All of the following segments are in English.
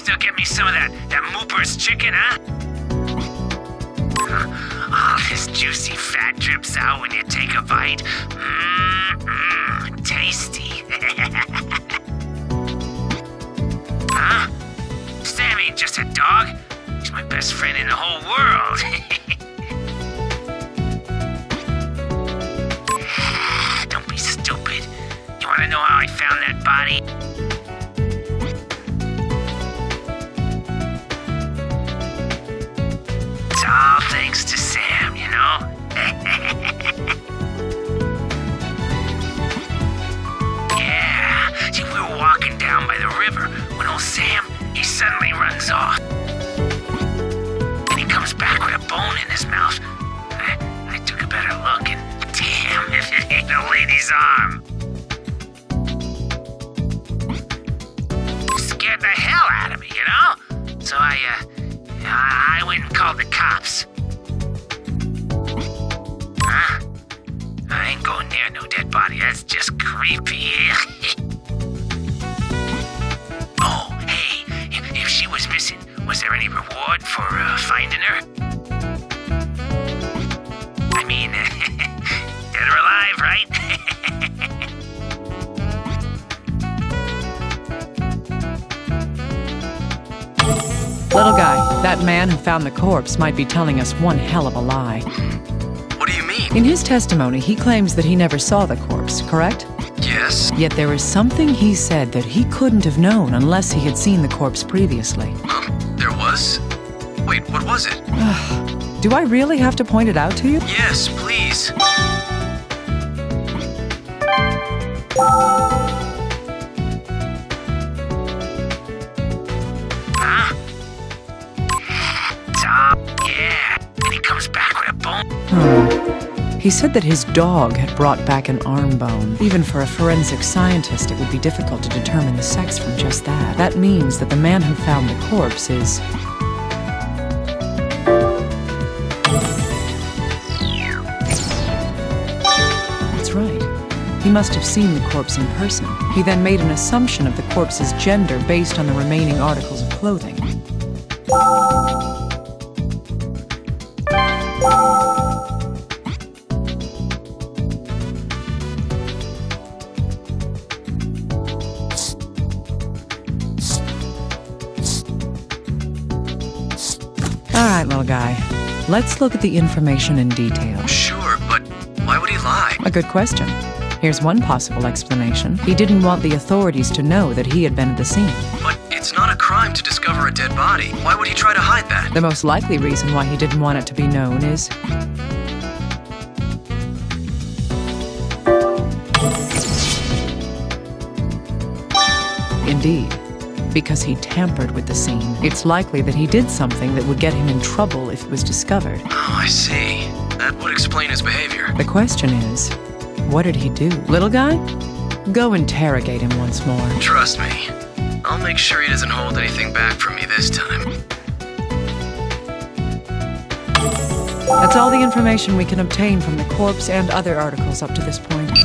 still get me some of that Mooper's chicken, huh? Oh, this juicy fat drips out when you take a bite. Tasty. Huh? Sam ain't just a dog. He's my best friend in the whole world. Don't be stupid. You wanna know how I found that body? It's all thanks to Sam, you know? Yeah, see, we were walking down by the river when old Sam, he suddenly runs off. And he comes back with a bone in his mouth. I took a better look and damn if it ain't a lady's arm. Scared the hell out of me, you know? So I went and called the cops. Huh? I ain't going near no dead body. That's just creepy. Oh, hey, if she was missing, was there any reward for finding her? I mean, dead or alive, right? Little guy, that man who found the corpse might be telling us one hell of a lie. What do you mean? In his testimony, he claims that he never saw the corpse, correct? Yes. Yet there is something he said that he couldn't have known unless he had seen the corpse previously. There was? Wait, what was it? Do I really have to point it out to you? Yes, please. Huh? Tom, yeah. And he comes back with a bone. He said that his dog had brought back an arm bone. Even for a forensic scientist, it would be difficult to determine the sex from just that. That means that the man who found the corpse is... That's right. He must have seen the corpse in person. He then made an assumption of the corpse's gender based on the remaining articles of clothing. All right, little guy. Let's look at the information in detail. Sure, but why would he lie? A good question. Here's one possible explanation. He didn't want the authorities to know that he had been at the scene. But it's not a crime to discover a dead body. Why would he try to hide that? The most likely reason why he didn't want it to be known is... Indeed. Because he tampered with the scene. It's likely that he did something that would get him in trouble if it was discovered. Oh, I see. That would explain his behavior. The question is, what did he do? Little guy? Go interrogate him once more. Trust me. I'll make sure he doesn't hold anything back from me this time. That's all the information we can obtain from the corpse and other articles up to this point.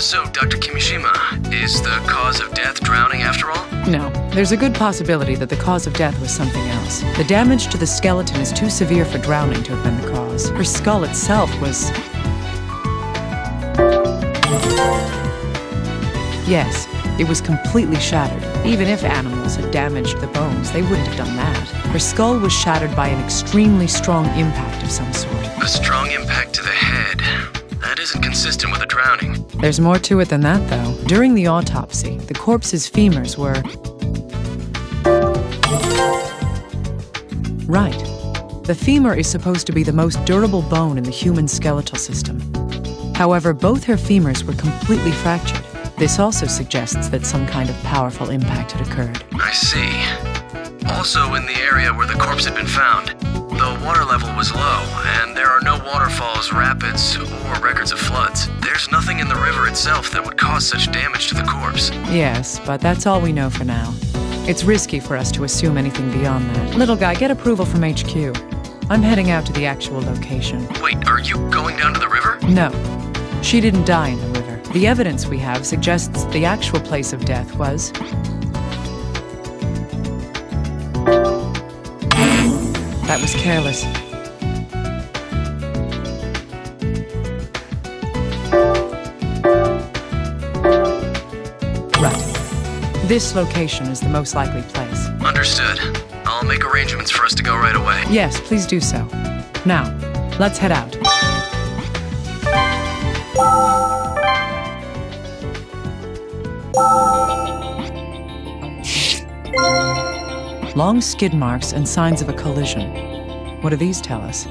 So, Dr. Kimishima, is the cause of death drowning after all? No, there's a good possibility that the cause of death was something else. The damage to the skeleton is too severe for drowning to have been the cause. Her skull itself was... Yes, it was completely shattered. Even if animals had damaged the bones, they wouldn't have done that. Her skull was shattered by an extremely strong impact of some sort. A strong impact to the head. That isn't consistent with a drowning. There's more to it than that, though. During the autopsy, the corpse's femurs were... Right. The femur is supposed to be the most durable bone in the human skeletal system. However, both her femurs were completely fractured. This also suggests that some kind of powerful impact had occurred. I see. Also, in the area where the corpse had been found, the water level was low, and there are no waterfalls, rapids, or records of floods. There's nothing in the river itself that would cause such damage to the corpse. Yes, but that's all we know for now. It's risky for us to assume anything beyond that. Little guy, get approval from HQ. I'm heading out to the actual location. Wait, are you going down to the river? No, she didn't die in the river. The evidence we have suggests the actual place of death was... That was careless. Right. This location is the most likely place. Understood. I'll make arrangements for us to go right away. Yes, please do so. Now, let's head out. Long skid marks and signs of a collision. What do these tell us?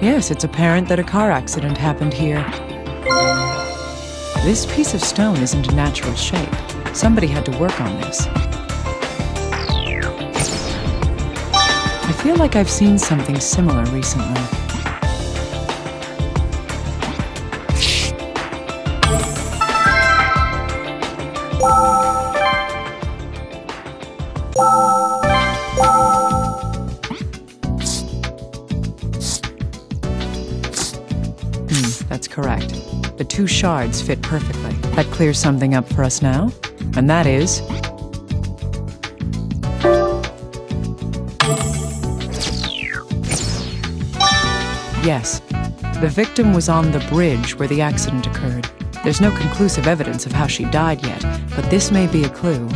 Yes, it's apparent that a car accident happened here. This piece of stone isn't a natural shape. Somebody had to work on this. I feel like I've seen something similar recently. That's correct. The two shards fit perfectly. That clears something up for us now, and that is... Yes, the victim was on the bridge where the accident occurred. There's no conclusive evidence of how she died yet, but this may be a clue.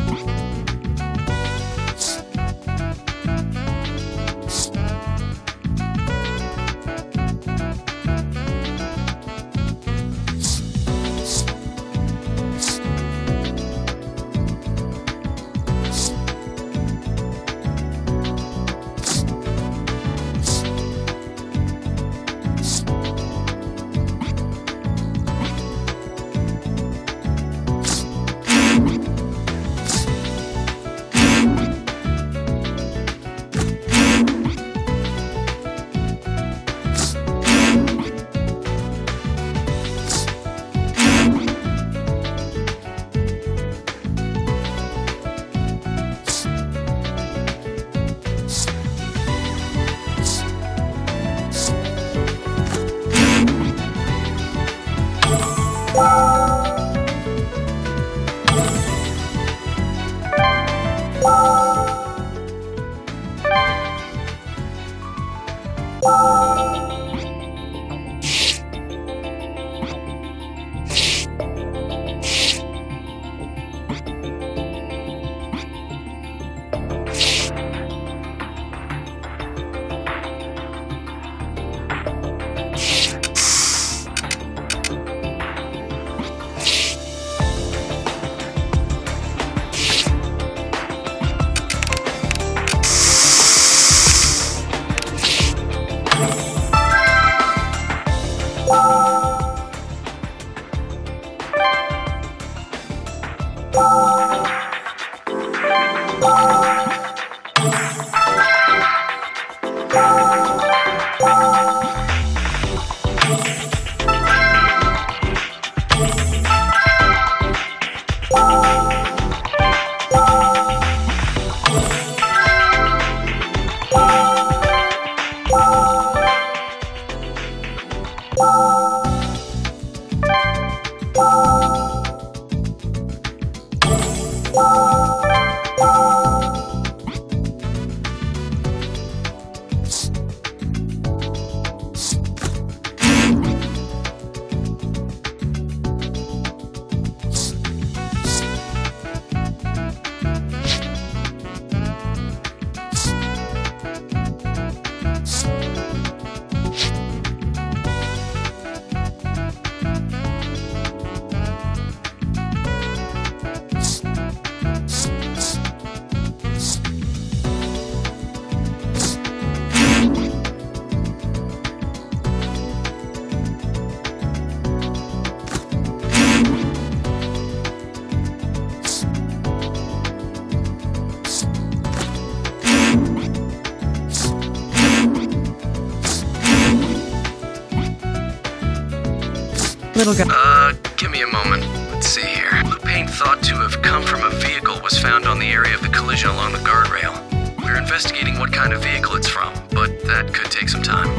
Little guy. Give me a moment. Let's see here. Blue paint thought to have come from a vehicle was found on the area of the collision along the guardrail. We're investigating what kind of vehicle it's from, but that could take some time.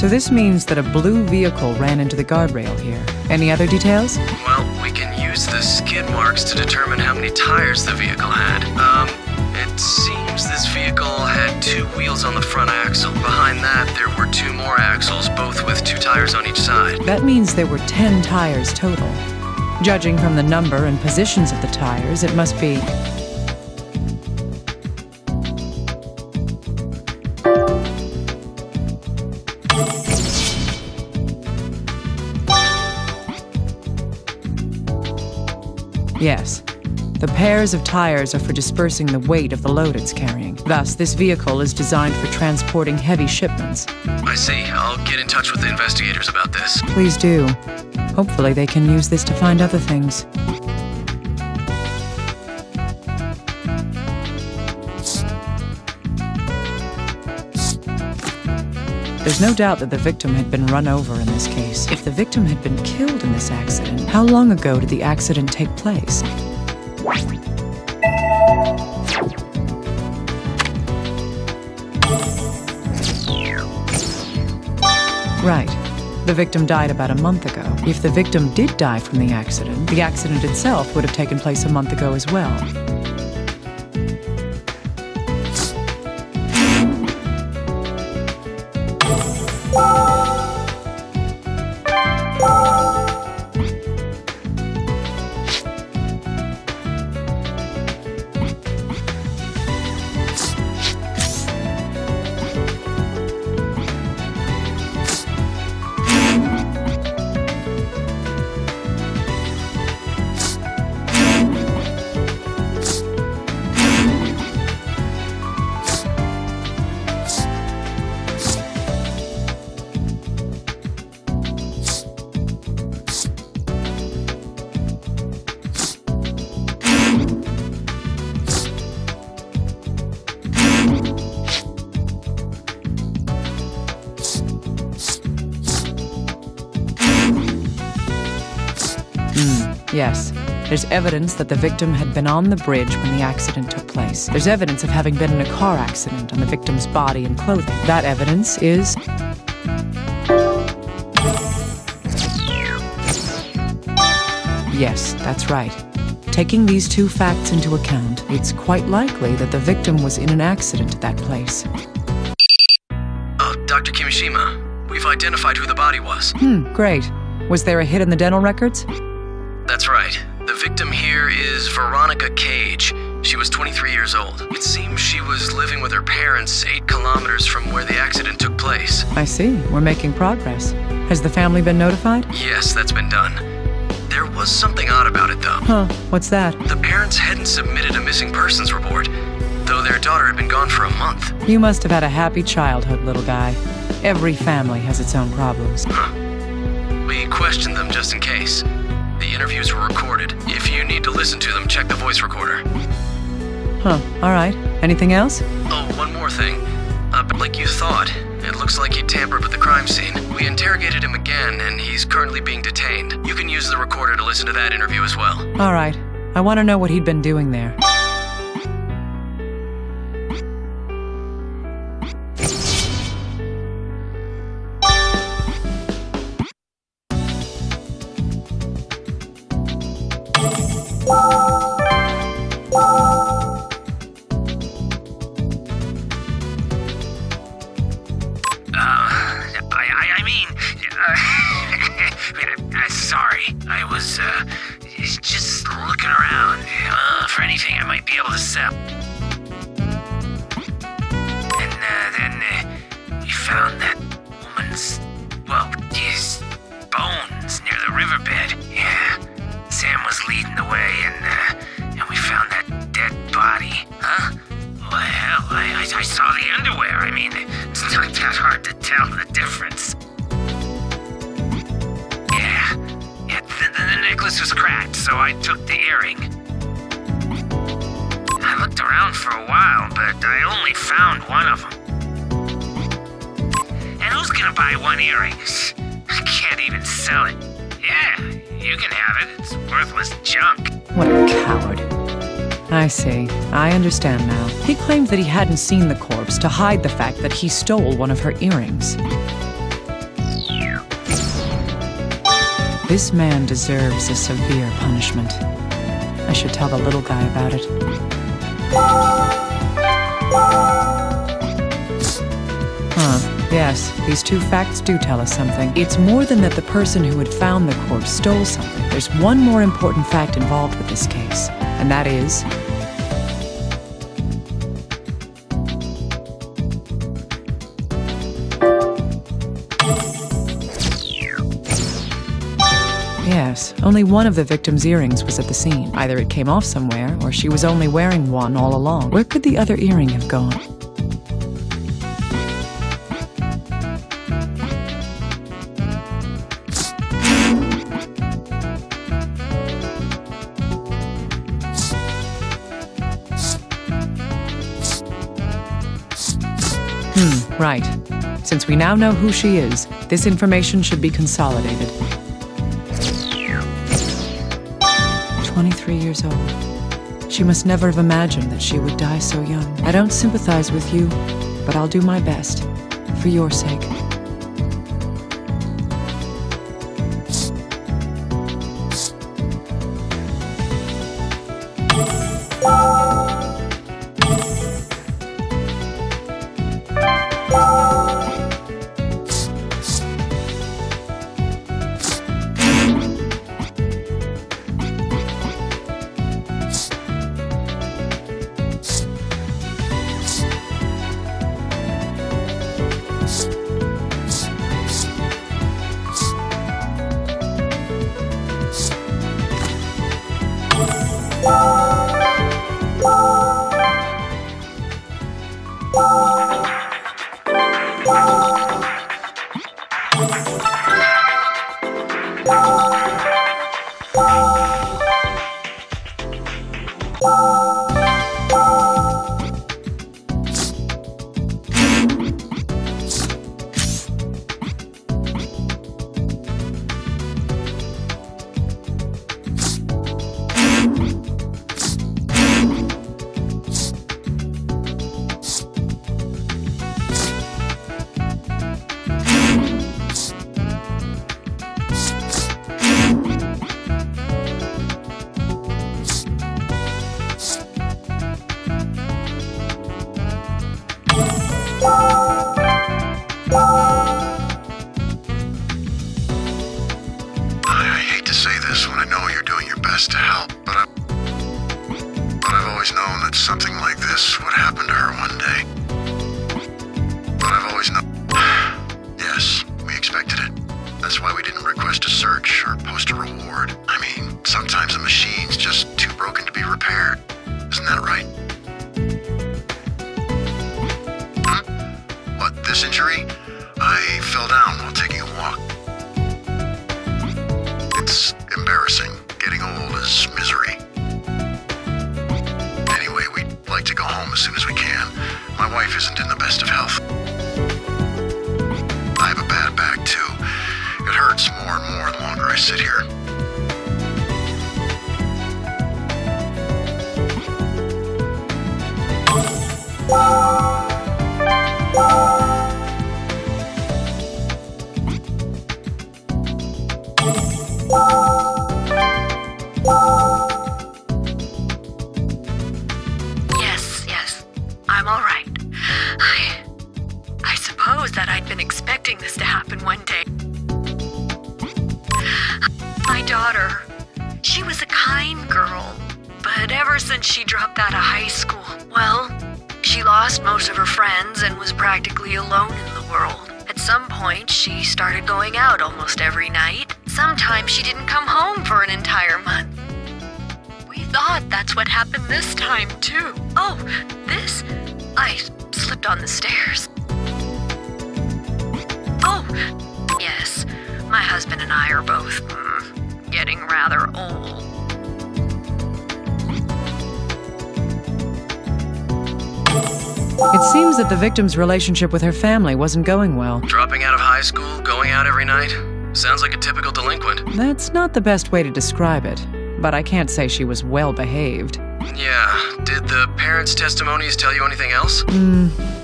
So this means that a blue vehicle ran into the guardrail here. Any other details? Well, we can use the skid marks to determine how many tires the vehicle had. It seems this vehicle had 2 wheels on the front axle. Behind that, there were 2 more axles, both with 2 tires on each side. That means there were 10 tires total. Judging from the number and positions of the tires, it must be... Yes. The pairs of tires are for dispersing the weight of the load it's carrying. Thus, this vehicle is designed for transporting heavy shipments. I see. I'll get in touch with the investigators about this. Please do. Hopefully they can use this to find other things. There's no doubt that the victim had been run over in this case. If the victim had been killed in this accident, how long ago did the accident take place? Right. The victim died about a month ago. If the victim did die from the accident itself would have taken place a month ago as well. Yes. There's evidence that the victim had been on the bridge when the accident took place. There's evidence of having been in a car accident on the victim's body and clothing. That evidence is... Yes, that's right. Taking these 2 facts into account, it's quite likely that the victim was in an accident at that place. Dr. Kimishima, we've identified who the body was. Great. Was there a hit in the dental records? That's right. The victim here is Veronica Cage. She was 23 years old. It seems she was living with her parents 8 kilometers from where the accident took place. I see. We're making progress. Has the family been notified? Yes, that's been done. There was something odd about it, though. Huh, what's that? The parents hadn't submitted a missing persons report, though their daughter had been gone for a month. You must have had a happy childhood, little guy. Every family has its own problems. Huh. We questioned them just in case. The interviews were recorded. If you need to listen to them, check the voice recorder. Huh, all right. Anything else? Oh, one more thing. Like you thought, it looks like he tampered with the crime scene. We interrogated him again, and he's currently being detained. You can use the recorder to listen to that interview as well. All right. I want to know what he'd been doing there. Sorry, I was, just looking around for anything I might be able to sell. And, then, we found that woman's, his bones near the riverbed. Yeah, Sam was leading the way, and we found that dead body. Huh? Well, hell, I saw the underwear. I mean, it's not that hard to tell the difference. The necklace was cracked, so I took the earring. I looked around for a while, but I only found one of them. And who's gonna buy one earring? I can't even sell it. Yeah, you can have it. It's worthless junk. What a coward. I see. I understand now. He claimed that he hadn't seen the corpse to hide the fact that he stole one of her earrings. This man deserves a severe punishment. I should tell the little guy about it. Yes, these two facts do tell us something. It's more than that the person who had found the corpse stole something. There's one more important fact involved with this case, and that is... Yes, only one of the victim's earrings was at the scene. Either it came off somewhere, or she was only wearing one all along. Where could the other earring have gone? Right. Since we now know who she is, this information should be consolidated. 23 years old. She must never have imagined that she would die so young. I don't sympathize with you, but I'll do my best, for your sake. To help, but I've always known that something like this would happen to her one day. But I've always known... Yes, we expected it. That's why we didn't request a search or post a reward. I mean, sometimes a machine's just too broken to be repaired. Isn't that right? What, this injury? I fell down while taking a walk. It's embarrassing. Getting old is misery. Anyway, we'd like to go home as soon as we can. My wife isn't in the best of health. I have a bad back, too. It hurts more and more the longer I sit here. I'm all right. I suppose that I'd been expecting this to happen one day. My daughter, she was a kind girl, but ever since she dropped out of high school, well, she lost most of her friends and was practically alone in the world. At some point, she started going out almost every night. Sometimes she didn't come home for an entire month. We thought that's what happened this time, too. Oh, this? I slipped on the stairs. Oh, yes. My husband and I are both getting rather old. It seems that the victim's relationship with her family wasn't going well. Dropping out of high school, going out every night? Sounds like a typical delinquent. That's not the best way to describe it, but I can't say she was well behaved. Yeah. Did the parents' testimonies tell you anything else?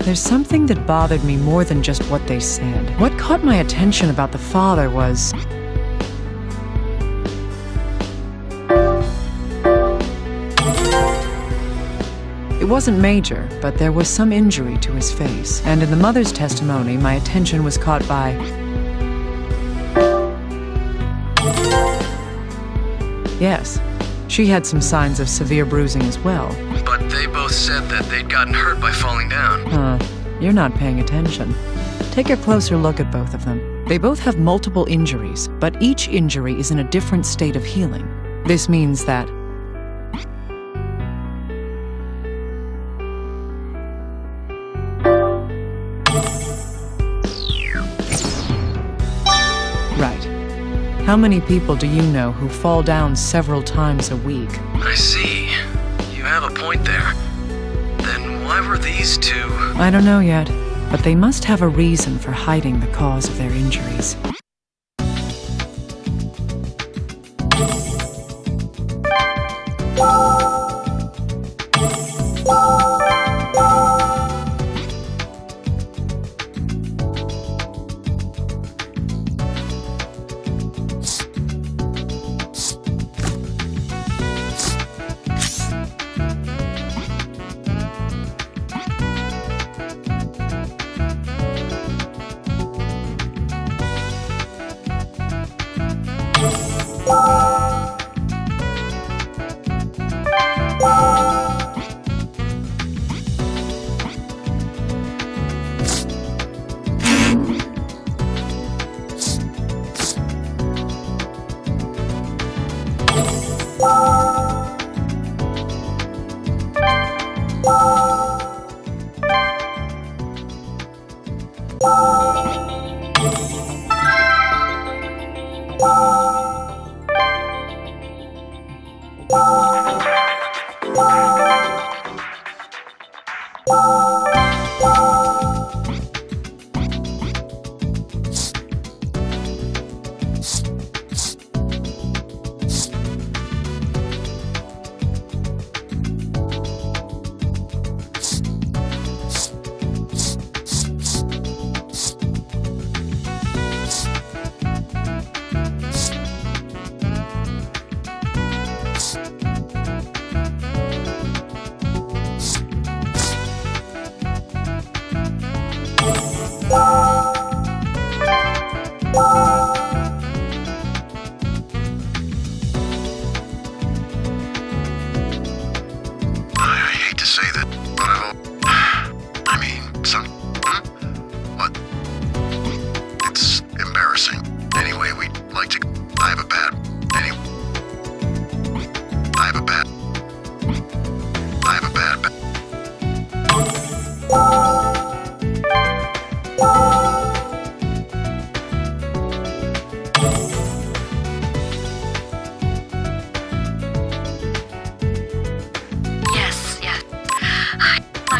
There's something that bothered me more than just what they said. What caught my attention about the father was... wasn't major, but there was some injury to his face, and in the mother's testimony, my attention was caught by... Yes, she had some signs of severe bruising as well. But they both said that they'd gotten hurt by falling down. You're not paying attention. Take a closer look at both of them. They both have multiple injuries, but each injury is in a different state of healing. This means that... Right. How many people do you know who fall down several times a week? I see. You have a point there. Then why were these two... I don't know yet, but they must have a reason for hiding the cause of their injuries.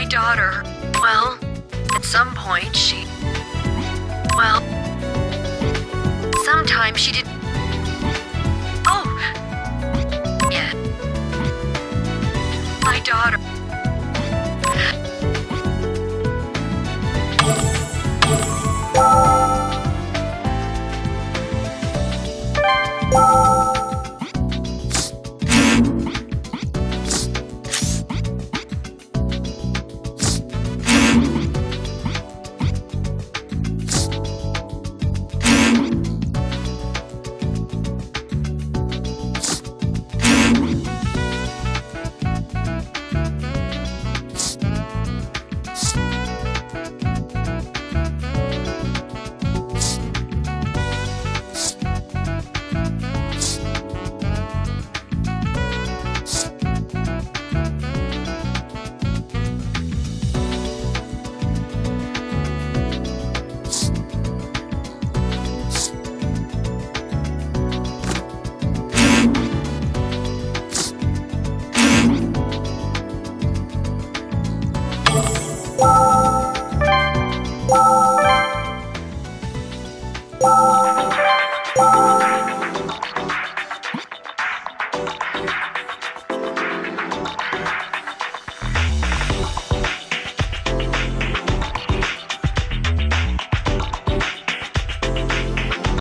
Daughter. Well, at some point sometimes she did. Oh! Yeah. My daughter.